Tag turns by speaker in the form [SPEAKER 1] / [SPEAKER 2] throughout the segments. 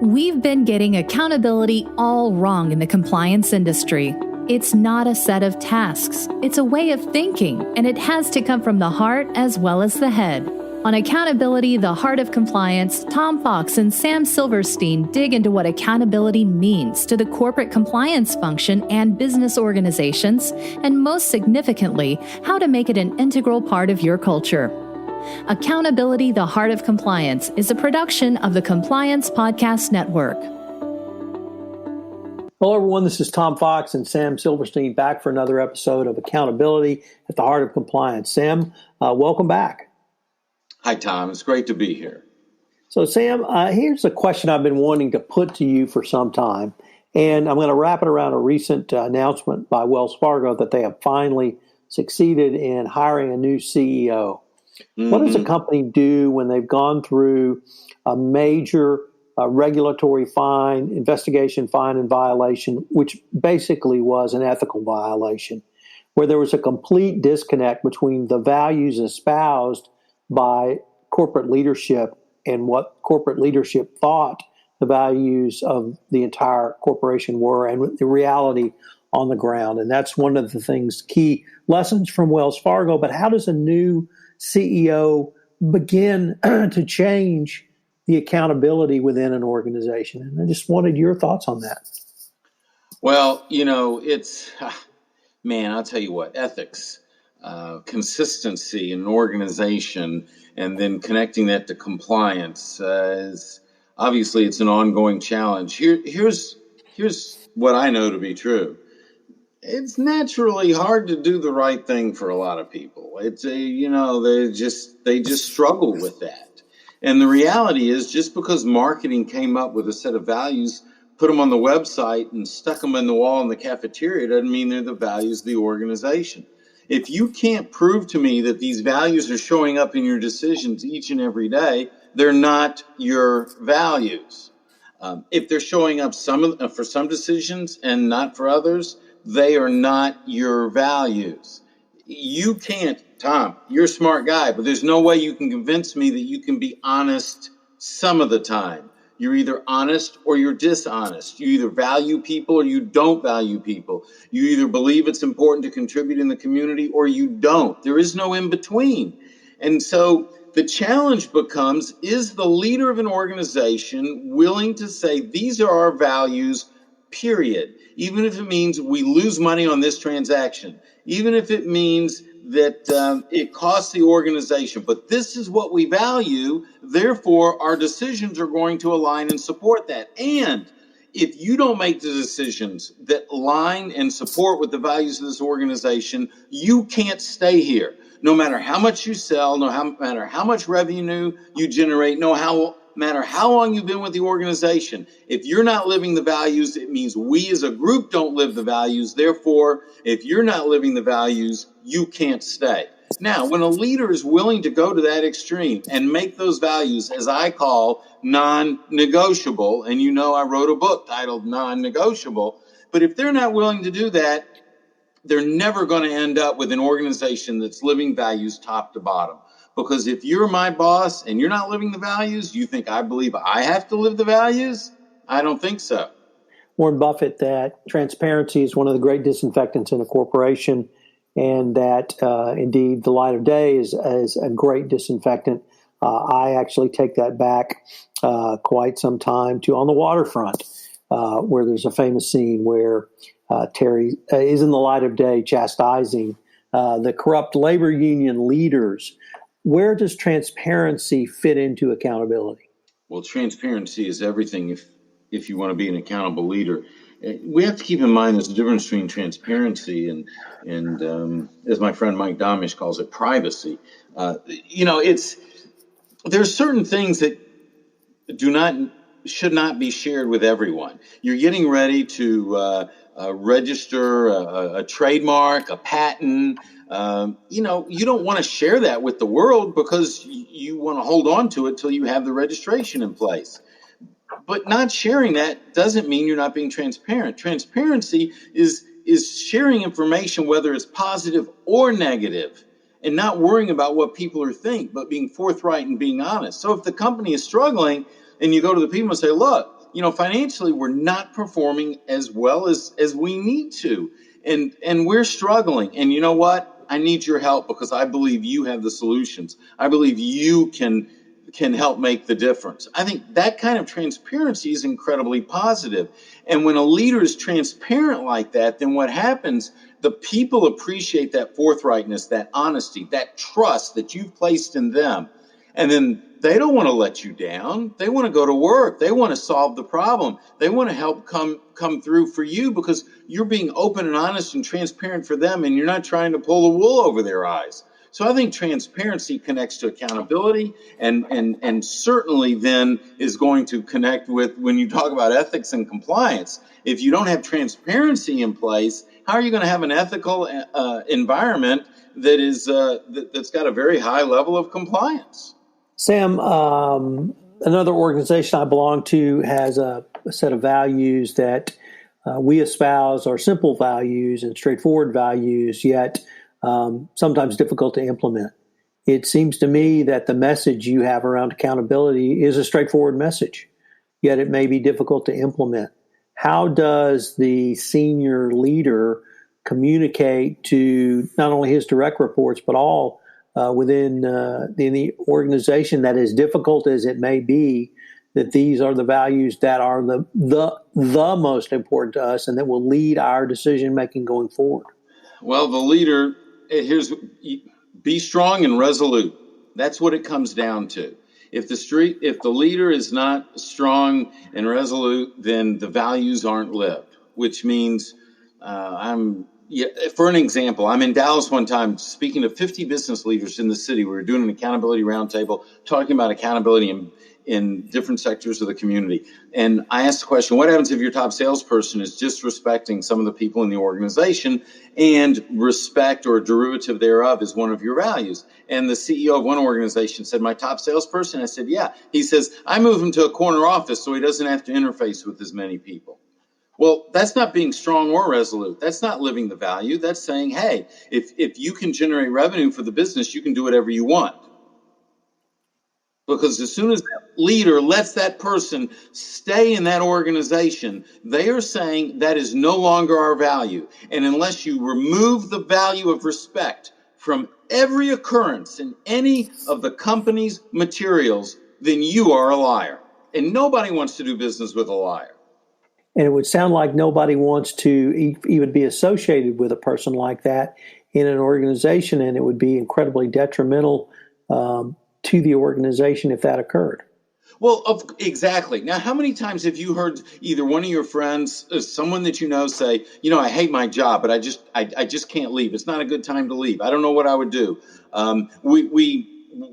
[SPEAKER 1] We've been getting accountability all wrong in the compliance industry. It's not a set of tasks. It's a way of thinking, and it has to come from the heart as well as the head. On Accountability, the Heart of Compliance, Tom Fox and Sam Silverstein dig into what accountability means to the corporate compliance function and business organizations, and most significantly, how to make it an integral part of your culture. Accountability, the Heart of Compliance is a production of the Compliance Podcast Network.
[SPEAKER 2] Hello, everyone. This is Tom Fox and Sam Silverstein back for another episode of Accountability at the Heart of Compliance. Sam, welcome back.
[SPEAKER 3] Hi, Tom. It's great to be here.
[SPEAKER 2] So, Sam, here's a question I've been wanting to put to you for some time, and I'm going to wrap it around a recent announcement by Wells Fargo that they have finally succeeded in hiring a new CEO. Mm-hmm. What does a company do when they've gone through a major regulatory fine, investigation, fine, and violation, which basically was an ethical violation, where there was a complete disconnect between the values espoused by corporate leadership and what corporate leadership thought the values of the entire corporation were and the reality on the ground? And that's one of the things, key lessons from Wells Fargo. But how does a new CEO begin to change the accountability within an organization? And I just wanted your thoughts on that.
[SPEAKER 3] Well, I'll tell you what, ethics, consistency in an organization, and then connecting that to compliance is obviously it's an ongoing challenge. Here's what I know to be true. It's naturally hard to do the right thing for a lot of people. They just struggle with that. And the reality is, just because marketing came up with a set of values, put them on the website and stuck them in the wall in the cafeteria, doesn't mean they're the values of the organization. If you can't prove to me that these values are showing up in your decisions each and every day, they're not your values. If they're showing up for some decisions and not for others, they are not your values. You can't, Tom, you're a smart guy, but there's no way you can convince me that you can be honest some of the time. You're either honest or you're dishonest. You either value people or you don't value people. You either believe it's important to contribute in the community or you don't. There is no in between. And so the challenge becomes, is the leader of an organization willing to say, these are our values, period? Even if it means we lose money on this transaction, even if it means that it costs the organization, but this is what we value, therefore our decisions are going to align and support that. And if you don't make the decisions that align and support with the values of this organization, you can't stay here. No matter how much you sell, no matter how much revenue you generate, no matter how long you've been with the organization, if you're not living the values, it means we as a group don't live the values. Therefore, if you're not living the values, you can't stay. Now, when a leader is willing to go to that extreme and make those values, as I call, non-negotiable, and I wrote a book titled Non-Negotiable, but if they're not willing to do that, they're never going to end up with an organization that's living values top to bottom. Because if you're my boss and you're not living the values, you think I believe I have to live the values? I don't think so.
[SPEAKER 2] Warren Buffett, that transparency is one of the great disinfectants in a corporation, and that indeed the light of day is a great disinfectant. I actually take that back quite some time to On the Waterfront, where there's a famous scene where Terry is in the light of day chastising the corrupt labor union leaders. Where does transparency fit into accountability?
[SPEAKER 3] Well, transparency is everything if you want to be an accountable leader. We have to keep in mind there's a difference between transparency and as my friend Mike Domish calls it, privacy. There's certain things that should not be shared with everyone. You're getting ready to register a trademark, a patent. You don't want to share that with the world because you want to hold on to it till you have the registration in place. But not sharing that doesn't mean you're not being transparent. Transparency is sharing information, whether it's positive or negative, and not worrying about what people are thinking, but being forthright and being honest. So if the company is struggling and you go to the people and say, look, financially, we're not performing as well as we need to. And we're struggling. And you know what? I need your help because I believe you have the solutions. I believe you can help make the difference. I think that kind of transparency is incredibly positive. And when a leader is transparent like that, then what happens? The people appreciate that forthrightness, that honesty, that trust that you've placed in them. And then they don't want to let you down. They want to go to work. They want to solve the problem. They want to help come through for you because you're being open and honest and transparent for them, and you're not trying to pull the wool over their eyes. So I think transparency connects to accountability, and certainly then is going to connect with when you talk about ethics and compliance. If you don't have transparency in place, how are you going to have an ethical environment that is that's got a very high level of compliance?
[SPEAKER 2] Sam, another organization I belong to has a set of values that we espouse are simple values and straightforward values, yet sometimes difficult to implement. It seems to me that the message you have around accountability is a straightforward message, yet it may be difficult to implement. How does the senior leader communicate to not only his direct reports, but all within the organization, that as difficult as it may be, that these are the values that are the most important to us and that will lead our decision making going forward?
[SPEAKER 3] Well, the leader, be strong and resolute. That's what it comes down to. If the leader is not strong and resolute, then the values aren't lived, which means for an example, I'm in Dallas one time speaking to 50 business leaders in the city. We were doing an accountability roundtable, talking about accountability in different sectors of the community. And I asked the question, what happens if your top salesperson is disrespecting some of the people in the organization, and respect or derivative thereof is one of your values? And the CEO of one organization said, my top salesperson? I said, yeah. He says, I move him to a corner office so he doesn't have to interface with as many people. Well, that's not being strong or resolute. That's not living the value. That's saying, hey, if you can generate revenue for the business, you can do whatever you want. Because as soon as that leader lets that person stay in that organization, they are saying that is no longer our value. And unless you remove the value of respect from every occurrence in any of the company's materials, then you are a liar. And nobody wants to do business with a liar.
[SPEAKER 2] And it would sound like nobody wants to even be associated with a person like that in an organization, and it would be incredibly detrimental to the organization if that occurred.
[SPEAKER 3] Well, exactly. Now, how many times have you heard either one of your friends, someone that you know, say, I hate my job, but I just can't leave. It's not a good time to leave. I don't know what I would do.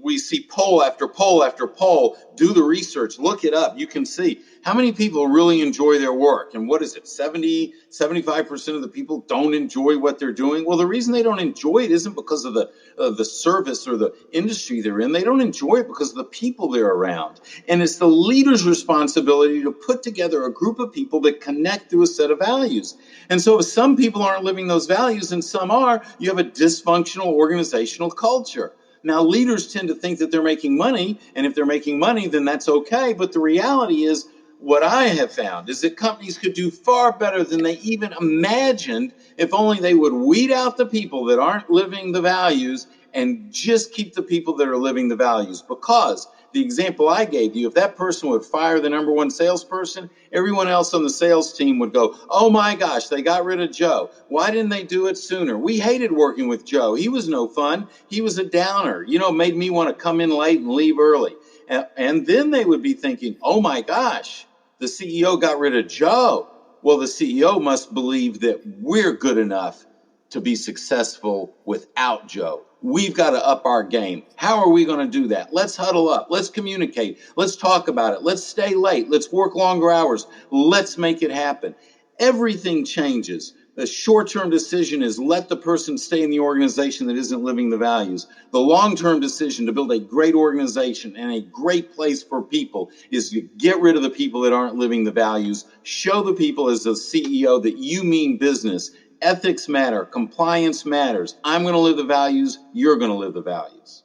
[SPEAKER 3] We see poll after poll after poll. Do the research, look it up. You can see how many people really enjoy their work. And what is it? 75% of the people don't enjoy what they're doing. Well, the reason they don't enjoy it isn't because of the service or the industry they're in. They don't enjoy it because of the people they're around. And it's the leader's responsibility to put together a group of people that connect through a set of values. And so if some people aren't living those values and some are, you have a dysfunctional organizational culture. Now, leaders tend to think that they're making money, and if they're making money, then that's okay. But the reality is, what I have found is that companies could do far better than they even imagined if only they would weed out the people that aren't living the values and just keep the people that are living the values. Because the example I gave you, if that person would fire the number one salesperson, everyone else on the sales team would go, oh my gosh, they got rid of Joe. Why didn't they do it sooner? We hated working with Joe. He was no fun. He was a downer. Made me want to come in late and leave early. And then they would be thinking, oh my gosh, the CEO got rid of Joe. Well, the CEO must believe that we're good enough to be successful without Joe. We've got to up our game. How are we going to do that? Let's huddle up. Let's communicate. Let's talk about it. Let's stay late. Let's work longer hours. Let's make it happen. Everything changes. The short-term decision is let the person stay in the organization that isn't living the values. The long-term decision to build a great organization and a great place for people is to get rid of the people that aren't living the values. Show the people as a CEO that you mean business. Ethics matter. Compliance matters. I'm going to live the values. You're going to live the values.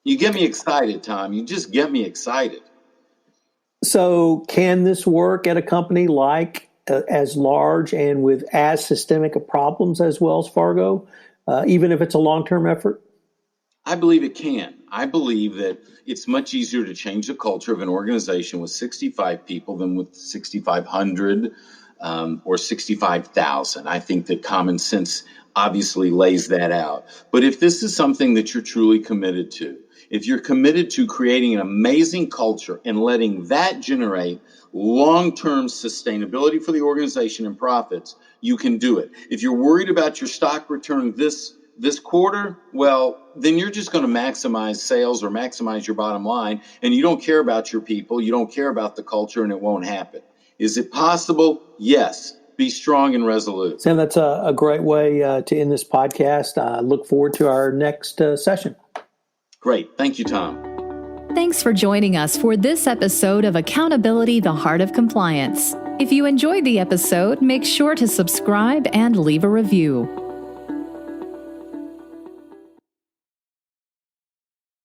[SPEAKER 3] You get me excited, Tom. You just get me excited.
[SPEAKER 2] So, can this work at a company like as large and with as systemic a problems as Wells Fargo, even if it's a long-term effort?
[SPEAKER 3] I believe it can. I believe that it's much easier to change the culture of an organization with 65 people than with 6,500 or 65,000. I think that common sense obviously lays that out. But if this is something that you're truly committed to, if you're committed to creating an amazing culture and letting that generate long-term sustainability for the organization and profits, you can do it. If you're worried about your stock return this quarter, well, then you're just going to maximize sales or maximize your bottom line, and you don't care about your people, you don't care about the culture, and it won't happen. Is it possible? Yes. Be strong and resolute.
[SPEAKER 2] Sam, that's a great way to end this podcast. I look forward to our next session.
[SPEAKER 3] Great. Thank you, Tom.
[SPEAKER 1] Thanks for joining us for this episode of Accountability, the Heart of Compliance. If you enjoyed the episode, make sure to subscribe and leave a review.